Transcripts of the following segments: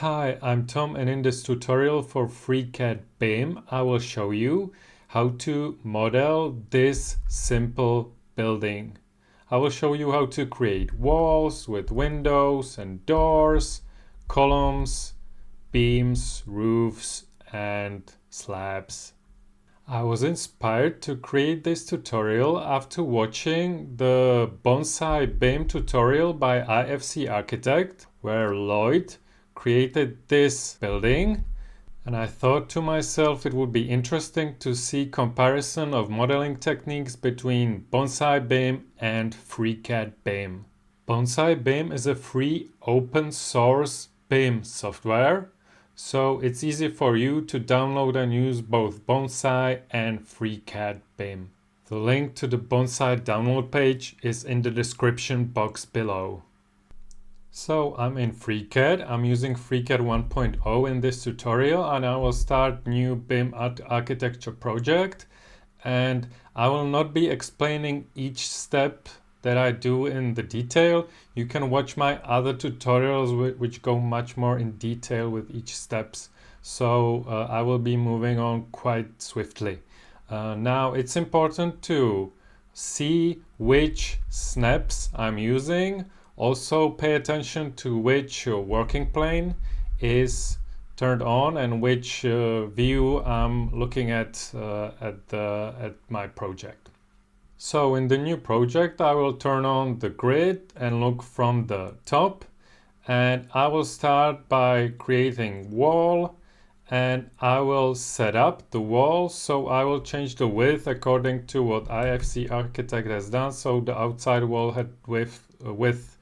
Hi, I'm Tom, and in this tutorial for FreeCAD BIM, I will show you how to model this simple building. I will show you how to create walls with windows and doors, columns, beams, roofs, and slabs. I was inspired to create this tutorial after watching the Bonsai BIM tutorial by IFC Architect, where Lloyd created this building, and I thought to myself it would be interesting to see comparison of modeling techniques between Bonsai BIM and FreeCAD BIM. Bonsai BIM is a free open source BIM software, so it's easy for you to download and use both Bonsai and FreeCAD BIM. The link to the Bonsai download page is in the description box below. So I'm in FreeCAD. I'm using FreeCAD 1.0 in this tutorial, and I will start new BIM architecture project. And I will not be explaining each step that I do in the detail. You can watch my other tutorials which go much more in detail with each steps. So I will be moving on quite swiftly. Now it's important to see which snaps I'm using. Also pay attention to which working plane is turned on and which view I'm looking at my project. So in the new project, I will turn on the grid and look from the top, and I will start by creating wall, and I will set up the wall. So I will change the width according to what IFC Architect has done. So the outside wall had width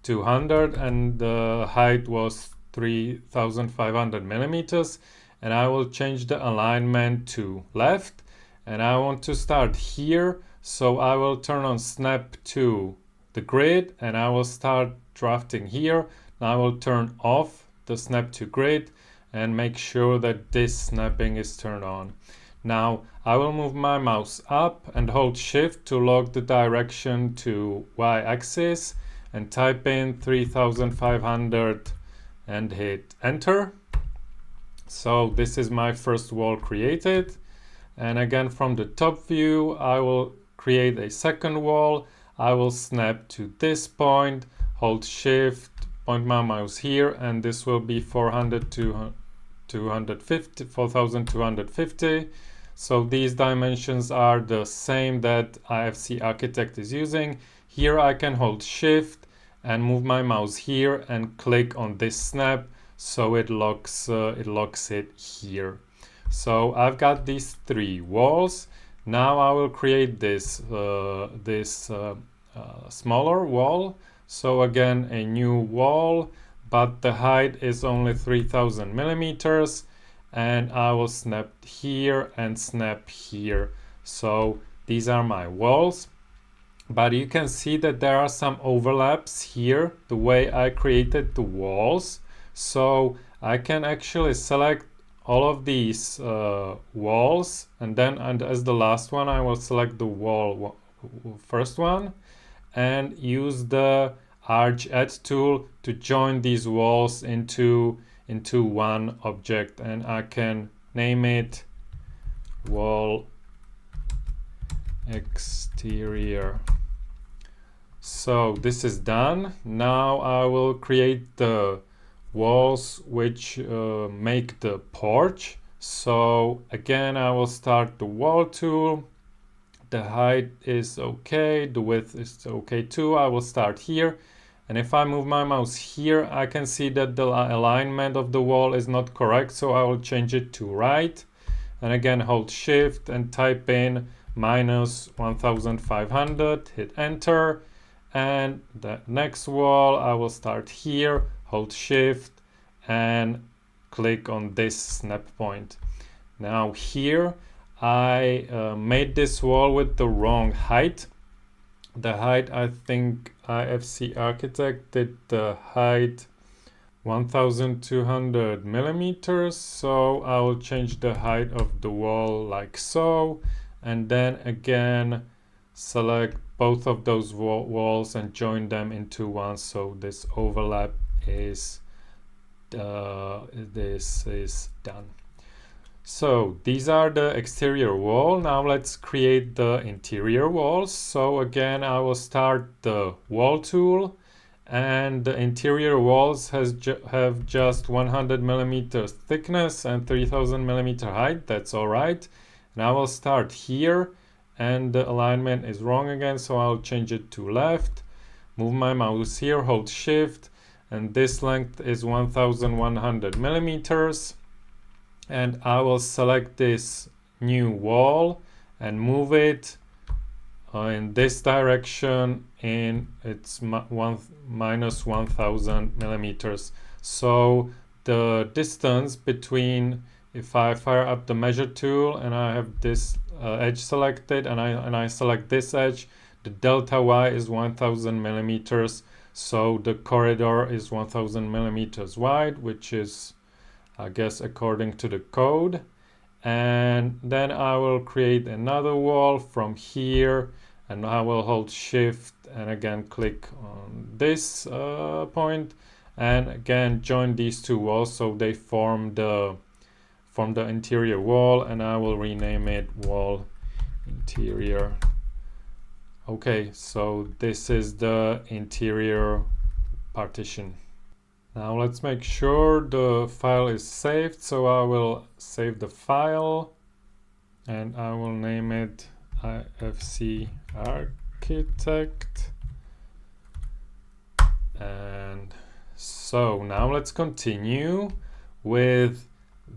200 and the height was 3500 millimeters, and I will change the alignment to left, and I want to start here. So I will turn on snap to the grid and I will start drafting here. Now I will turn off the snap to grid and make sure that this snapping is turned on. Now I will move my mouse up and hold shift to lock the direction to y-axis and type in 3500 and hit enter. So this is my first wall created. And again, from the top view, I will create a second wall. I will snap to this point, hold shift, point my mouse here, and this will be 4250. So these dimensions are the same that IFC Architect is using. Here I can hold shift and move my mouse here and click on this snap, so it locks it here. So I've got these three walls. Now I will create this smaller wall. So again, a new wall, but the height is only 3000 millimeters, and I will snap here and snap here. So these are my walls, but you can see that there are some overlaps here the way I created the walls. So I can actually select all of these walls, and then as the last one I will select the wall first one and use the arch add tool to join these walls into one object, and I can name it wall exterior. So this is done. Now I will create the walls which make the porch. So again, I will start the wall tool. The height is okay, the width is okay too. I will start here, and if I move my mouse here, I can see that the alignment of the wall is not correct, so I will change it to right, and again hold shift and type in -1500, hit enter, and the next wall I will start here, hold shift and click on this snap point. Now here I made this wall with the wrong height. The height, I think IFC Architect did the height 1200 millimeters, so I will change the height of the wall like so, and then again select both of those walls and join them into one, so this overlap is this is done. So these are the exterior wall. Now let's create the interior walls. So again, I will start the wall tool, and the interior walls have just 100 millimeters thickness and 3000 millimeter height. That's all right. And I will start here, and the alignment is wrong again, so I'll change it to left. Move my mouse here, hold shift, and this length is 1100 millimeters. And I will select this new wall and move it in this direction in its minus 1000 millimeters. So the distance between, if I fire up the measure tool and I have this edge selected and I select this edge, the delta y is 1000 millimeters. So the corridor is 1000 millimeters wide, which is, I guess, according to the code. And then I will create another wall from here, and I will hold shift and again click on this point, and again join these two walls so they form the interior wall, and I will rename it wall interior. Okay, so this is the interior partition. Now let's make sure the file is saved, so I will save the file and I will name it IFC Architect. And so now let's continue with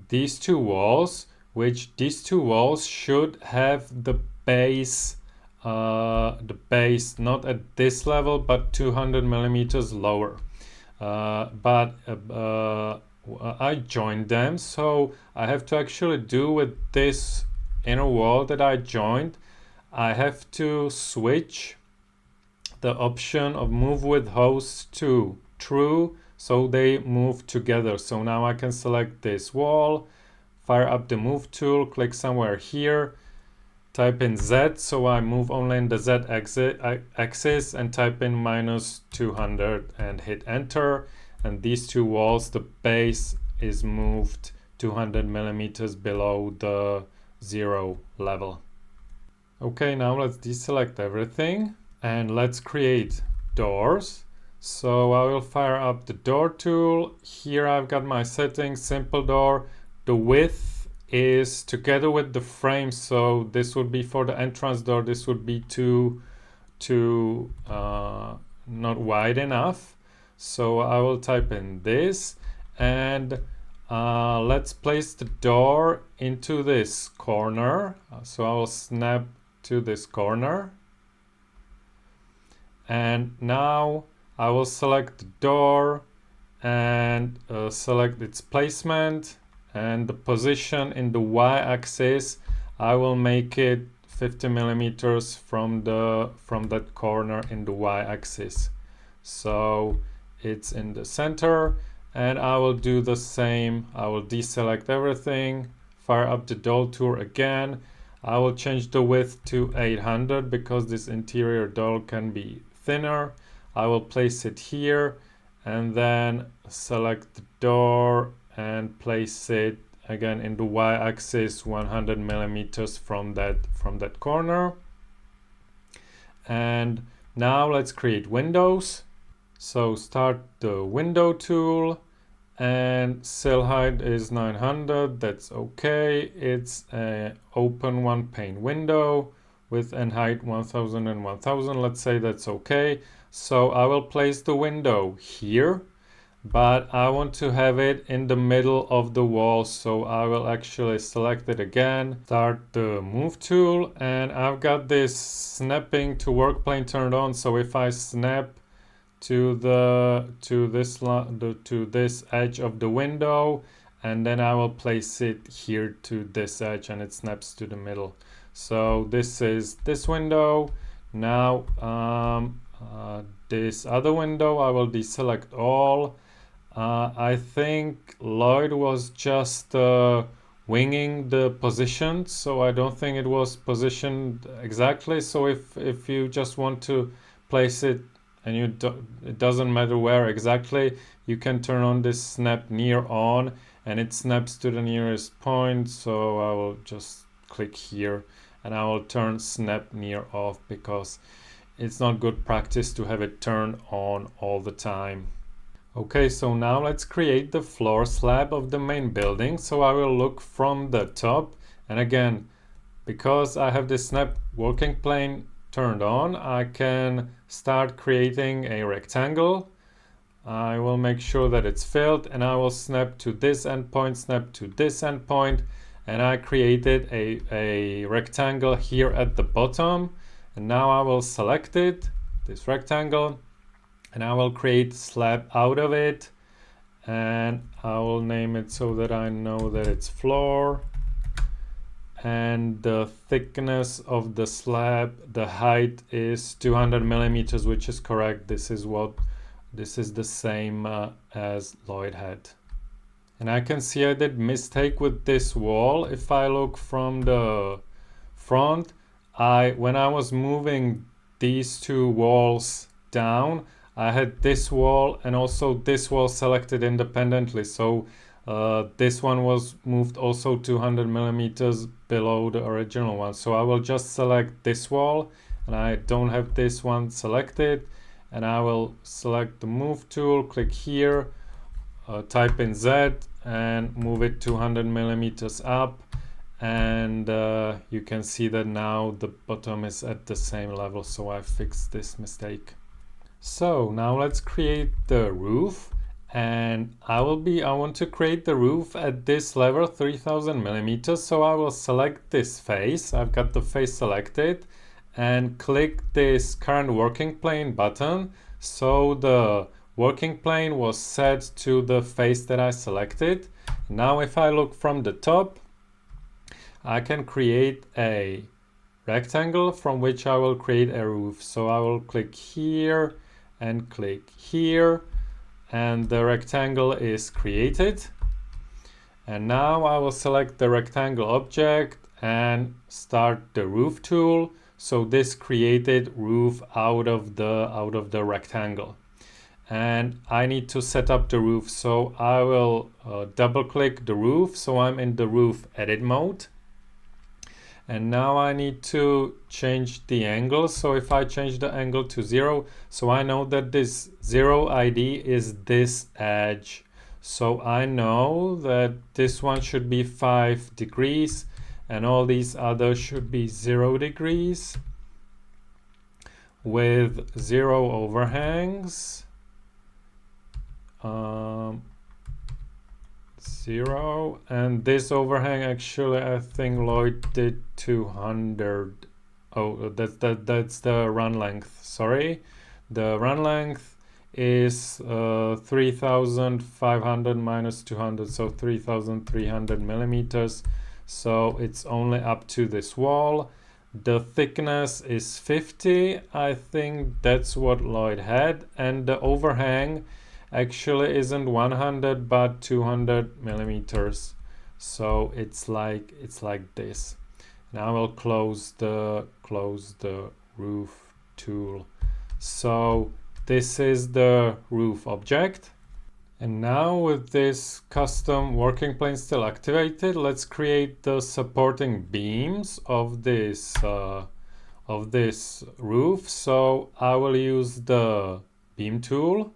these two walls, which these two walls should have the base not at this level but 200 millimeters lower. But I joined them, so I have to actually do with this inner wall that I joined, I have to switch the option of move with hosts to true, so they move together. So now I can select this wall, fire up the move tool, click somewhere here, type in Z, so I move only in the Z axis, and type in minus 200 and hit enter. And these two walls, the base is moved 200 millimeters below the 0 level. Okay, now let's deselect everything and let's create doors. So I will fire up the door tool. Here I've got my settings, simple door. The width is together with the frame, so this would be for the entrance door, this would be too not wide enough. So I will type in this, and let's place the door into this corner. So I will snap to this corner, and now I will select the door and select its placement, and the position in the y-axis I will make it 50 millimeters from that corner in the y-axis, so it's in the center. And I will do the same. I will deselect everything, fire up the door tool again. I will change the width to 800 because this interior door can be thinner. I will place it here and then select the door and place it again in the y-axis 100 millimeters from that corner. And now let's create windows. So start the window tool, and cell height is 900, that's okay. It's an open one pane window, width and height 1000 and 1000, let's say that's okay. So I will place the window here, but I want to have it in the middle of the wall, so I will actually select it again, start the move tool, and I've got this snapping to work plane turned on. So if I snap to this edge of the window, and then I will place it here to this edge, and it snaps to the middle. So this is this window. Now this other window I will deselect all. I think Lloyd was just winging the position, so I don't think it was positioned exactly. So if you just want to place it and it doesn't matter where exactly, you can turn on this snap near on, and it snaps to the nearest point. So I will just click here, and I will turn snap near off, because it's not good practice to have it turned on all the time. Okay, so now let's create the floor slab of the main building. So I will look from the top, and again, because I have this snap working plane turned on, I can start creating a rectangle. I will make sure that it's filled, and I will snap to this endpoint, snap to this endpoint, and I created a rectangle here at the bottom. And now I will select it, this rectangle, and I will create slab out of it, and I will name it so that I know that it's floor. And the thickness of the slab, the height is 200 millimeters, which is correct. This is the same as Lloyd had. And I can see I did mistake with this wall. If I look from the front, when I was moving these two walls down, I had this wall and also this wall selected independently. So this one was moved also 200 millimeters below the original one. So I will just select this wall, and I don't have this one selected, and I will select the move tool, click here, type in Z and move it 200 millimeters up, and you can see that now the bottom is at the same level. So I fixed this mistake. So now let's create the roof, and I want to create the roof at this level, 3000 millimeters. So I will select this face. I've got the face selected, and click this current working plane button. So the working plane was set to the face that I selected. Now if I look from the top, I can create a rectangle from which I will create a roof. So I will click here and click here, and the rectangle is created. And now I will select the rectangle object and start the roof tool. So this created roof out of the rectangle, and I need to set up the roof. So I will double click the roof, so I'm in the roof edit mode. And now I need to change the angle. So if I change the angle to 0, so I know that this 0 ID is this edge. So I know that this one should be 5 degrees and all these others should be 0 degrees with 0 overhangs. 0, and this overhang, actually I think Lloyd did 200. Oh, that's the run length, sorry. The run length is 3500 minus 200, so 3300 millimeters. So it's only up to this wall. The thickness is 50, I think that's what Lloyd had, and the overhang actually isn't 100 but 200 millimeters. So it's like this. Now I will close the roof tool. So this is the roof object. And now with this custom working plane still activated, let's create the supporting beams of this roof. So I will use the beam tool,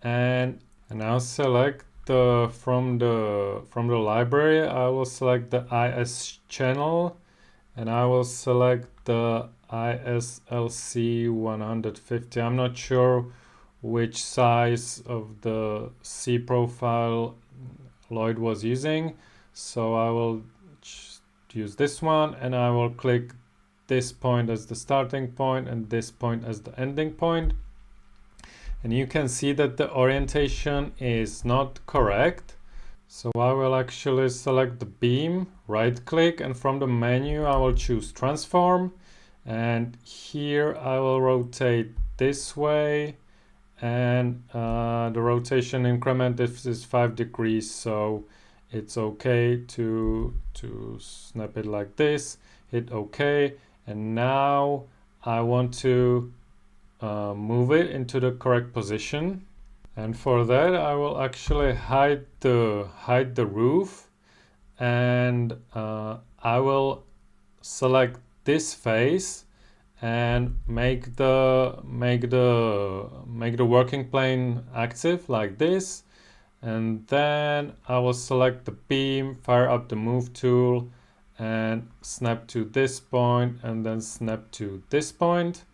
and now select from the library, I will select the IS channel, and I will select the ISLC 150. I'm not sure which size of the C profile Lloyd was using, so I will use this one, and I will click this point as the starting point and this point as the ending point. And you can see that the orientation is not correct. So I will actually select the beam, right click, and from the menu I will choose transform, and here I will rotate this way, and the rotation increment is 5 degrees, so it's okay to snap it like this. Hit OK, and now I want to move it into the correct position. And for that, I will actually hide the roof, and I will select this face and make the working plane active like this. And then I will select the beam, fire up the move tool, and snap to this point, and then snap to this point.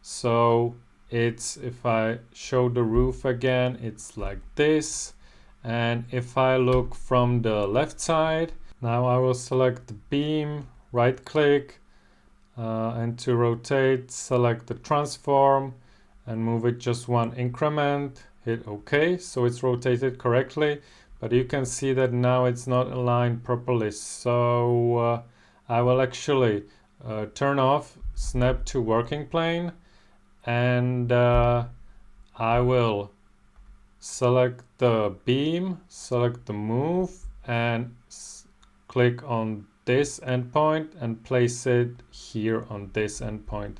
So it's, if I show the roof again, it's like this. And if I look from the left side, now I will select the beam, right click, and to rotate, select the transform and move it just one increment, hit OK. So it's rotated correctly, but you can see that now it's not aligned properly. So I will actually turn off snap to working plane, and I will select the beam, select the move, and click on this endpoint and place it here on this endpoint.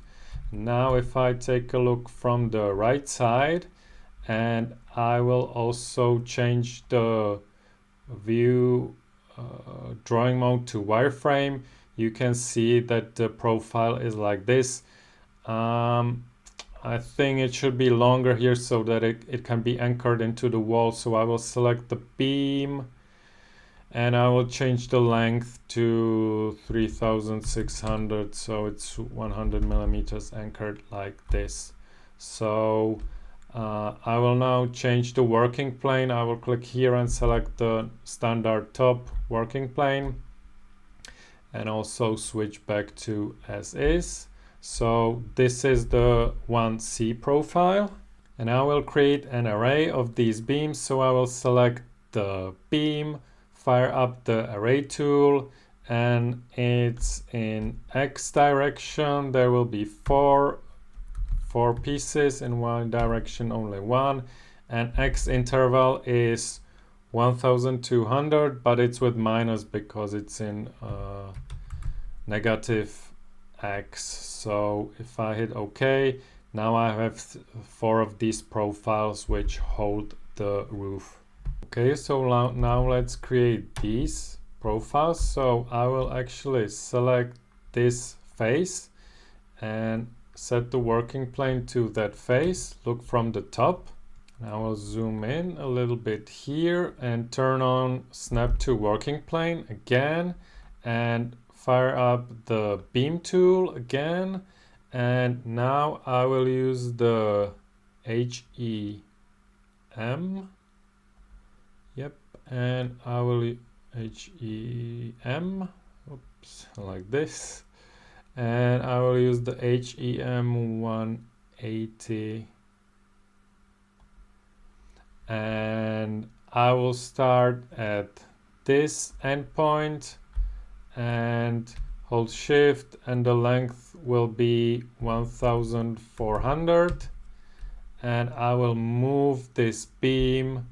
Now if I take a look from the right side, and I will also change the view drawing mode to wireframe, you can see that the profile is like this. I think it should be longer here so that it can be anchored into the wall. So I will select the beam, and I will change the length to 3600, so it's 100 millimeters anchored like this. So I will now change the working plane. I will click here and select the standard top working plane, and also switch back to as is. So this is the 1C profile, and I will create an array of these beams. So I will select the beam, fire up the array tool, and it's in X direction. There will be four pieces, in Y direction only one, and X interval is 1200, but it's with minus because it's in negative X. So if I hit OK, now I have 4 of these profiles which hold the roof. Okay, so now let's create these profiles. So I will actually select this face and set the working plane to that face. Look from the top. I will zoom in a little bit here and turn on snap to working plane again, and fire up the beam tool again. And now I will use the HEM. Yep, and I will HEM, oops, like this, and I will use the HEM 180, and I will start at this endpoint and hold shift, and the length will be 1400, and I will move this beam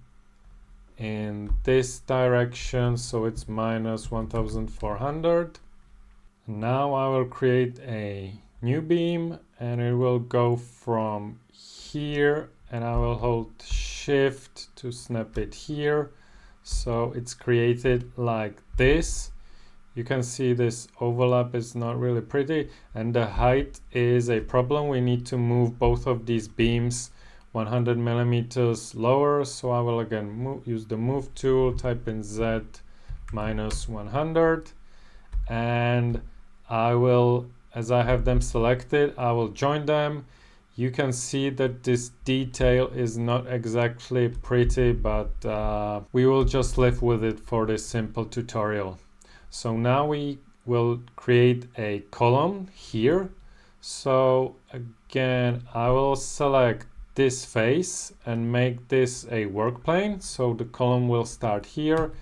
in this direction, so it's minus 1400. Now I will create a new beam, and it will go from here, and I will hold shift to snap it here, so it's created like this. You can see this overlap is not really pretty, and the height is a problem. We need to move both of these beams 100 millimeters lower. So I will again use the move tool, type in Z minus 100, and I will, as I have them selected, I will join them. You can see that this detail is not exactly pretty, but we will just live with it for this simple tutorial. So now we will create a column here. So again, I will select this face and make this a work plane. So the column will start here,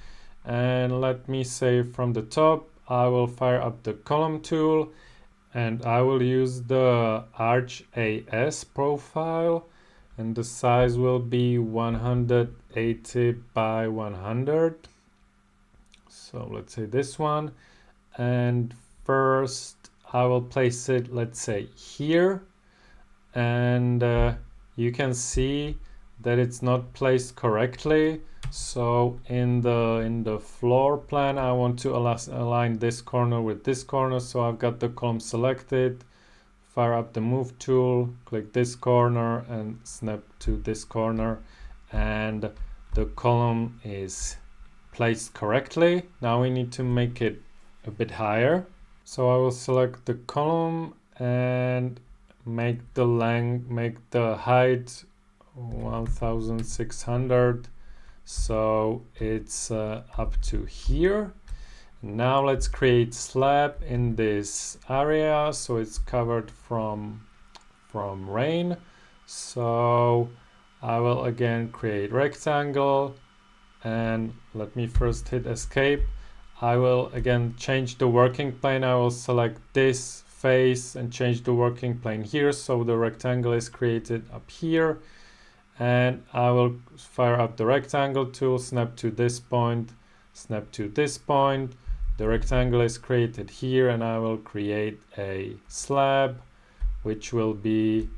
and let me say from the top, I will fire up the column tool, and I will use the Arch AS profile, and the size will be 180 by 100. So let's say this one, and first I will place it, let's say here, and you can see that it's not placed correctly. So in the floor plan, I want to align this corner with this corner. So I've got the column selected, fire up the move tool, click this corner and snap to this corner, and the column is placed correctly. Now we need to make it a bit higher. So I will select the column and make the height 1600, so it's up to here. Now let's create slab in this area so it's covered from rain. So I will again create rectangle, and let me first hit escape. I will again change the working plane. I will select this face and change the working plane here, so the rectangle is created up here. And I will fire up the rectangle tool, snap to this point, snap to this point. The rectangle is created here, and I will create a slab, which will be,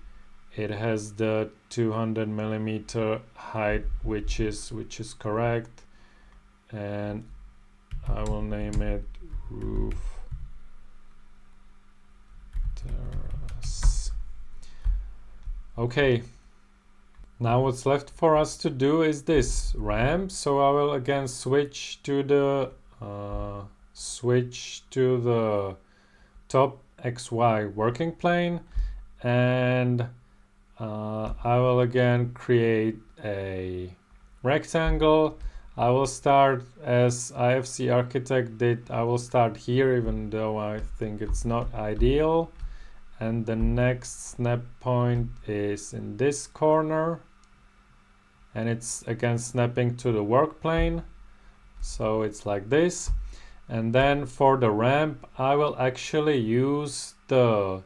it has the 200 millimeter height, which is correct. And I will name it roof terrace. Okay. Now what's left for us to do is this ramp. So I will again switch to the top XY working plane, and I will again create a rectangle. I will start as IFC architect did. I will start here, even though I think it's not ideal. And the next snap point is in this corner, and it's again snapping to the work plane. So it's like this. And then for the ramp, I will actually use the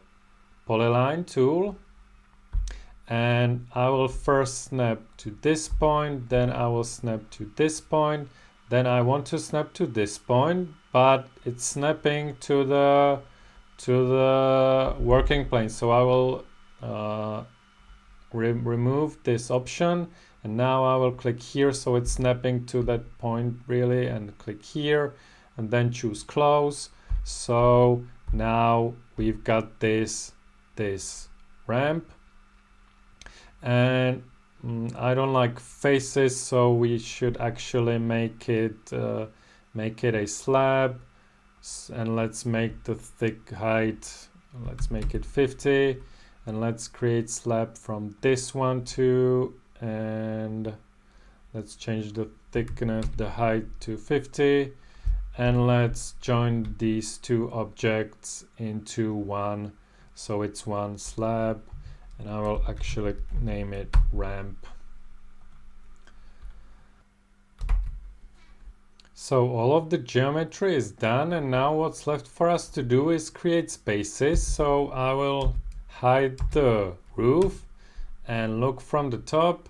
polyline tool, and I will first snap to this point, then I will snap to this point, then I want to snap to this point, but it's snapping to the working plane. So I will remove this option, and now I will click here, so it's snapping to that point really, and click here and then choose close. So now we've got this ramp, and I don't like faces, so we should actually make it a slab. And let's make the thick height, let's make it 50, and let's create slab from this one too, and let's change the thickness, the height to 50, and let's join these two objects into one, so it's one slab, and I will actually name it ramp. So all of the geometry is done, and now what's left for us to do is create spaces. So I will hide the roof and look from the top.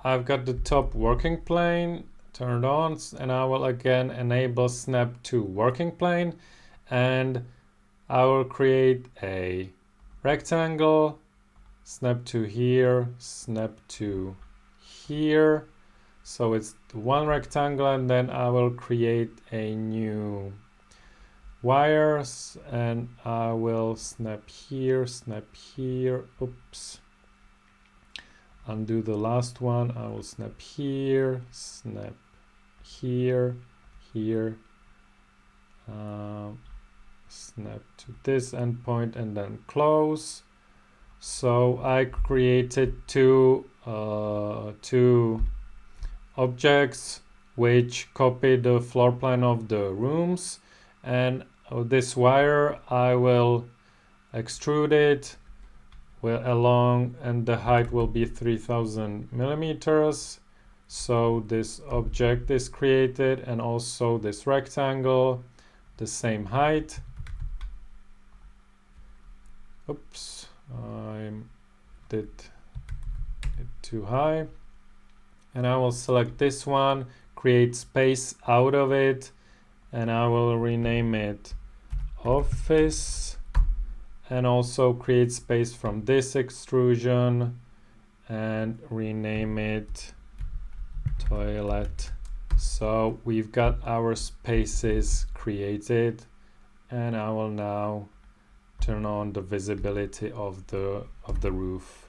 I've got the top working plane turned on, and I will again enable snap to working plane, and I will create a rectangle, snap to here, snap to here. So it's one rectangle, and then I will create a new wires, and I will snap here, oops, undo the last one. I will snap here, snap here, snap to this endpoint, and then close. So I created two objects which copy the floor plan of the rooms, and this wire I will extrude it along, and the height will be 3000 millimeters. So this object is created, and also this rectangle, the same height. Oops, I did it too high. And I will select this one, create space out of it, and I will rename it office, and also create space from this extrusion and rename it toilet. So we've got our spaces created, and I will now turn on the visibility of the roof.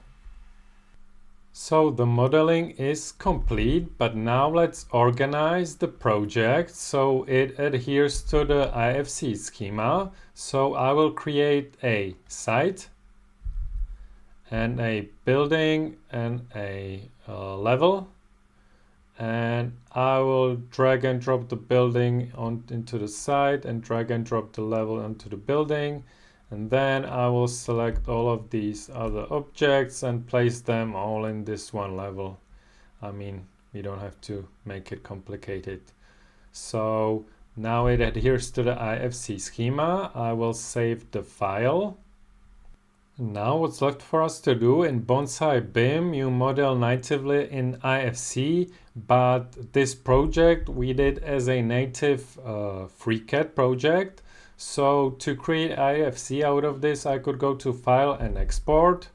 So the modeling is complete, but now let's organize the project so it adheres to the IFC schema. So I will create a site and a building and a level, and I will drag and drop the building into the site and drag and drop the level onto the building. And then I will select all of these other objects and place them all in this one level. I mean, we don't have to make it complicated. So now it adheres to the IFC schema. I will save the file. Now what's left for us to do in Bonsai BIM, you model natively in IFC, but this project we did as a native FreeCAD project. So to create IFC out of this, I could go to File and Export,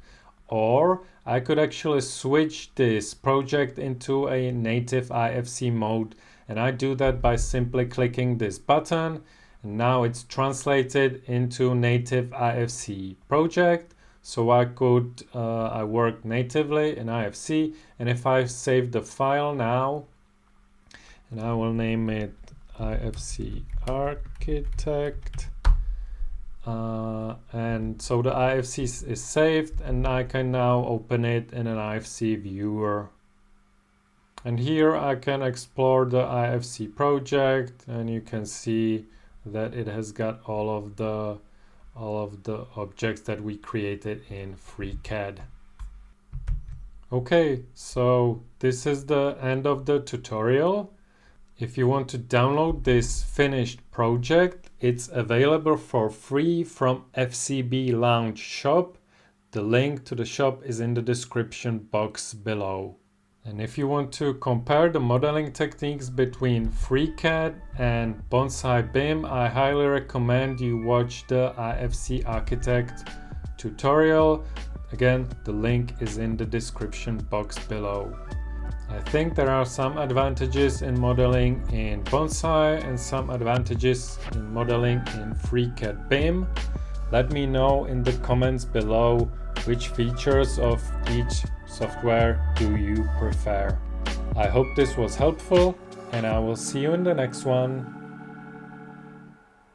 or I could actually switch this project into a native IFC mode. And I do that by simply clicking this button. And now it's translated into native IFC project. So I could, I work natively in IFC. And if I save the file now, and I will name it IFC architect, and so the IFC is saved, and I can now open it in an IFC viewer. And here I can explore the IFC project, and you can see that it has got all of the objects that we created in FreeCAD. Okay, so this is the end of the tutorial. If you want to download this finished project, it's available for free from FCB Launch Shop. The link to the shop is in the description box below. And if you want to compare the modeling techniques between FreeCAD and Bonsai BIM, I highly recommend you watch the IFC Architect tutorial. Again, the link is in the description box below. I think there are some advantages in modeling in Bonsai and some advantages in modeling in FreeCAD BIM. Let me know in the comments below which features of each software do you prefer. I hope this was helpful, and I will see you in the next one.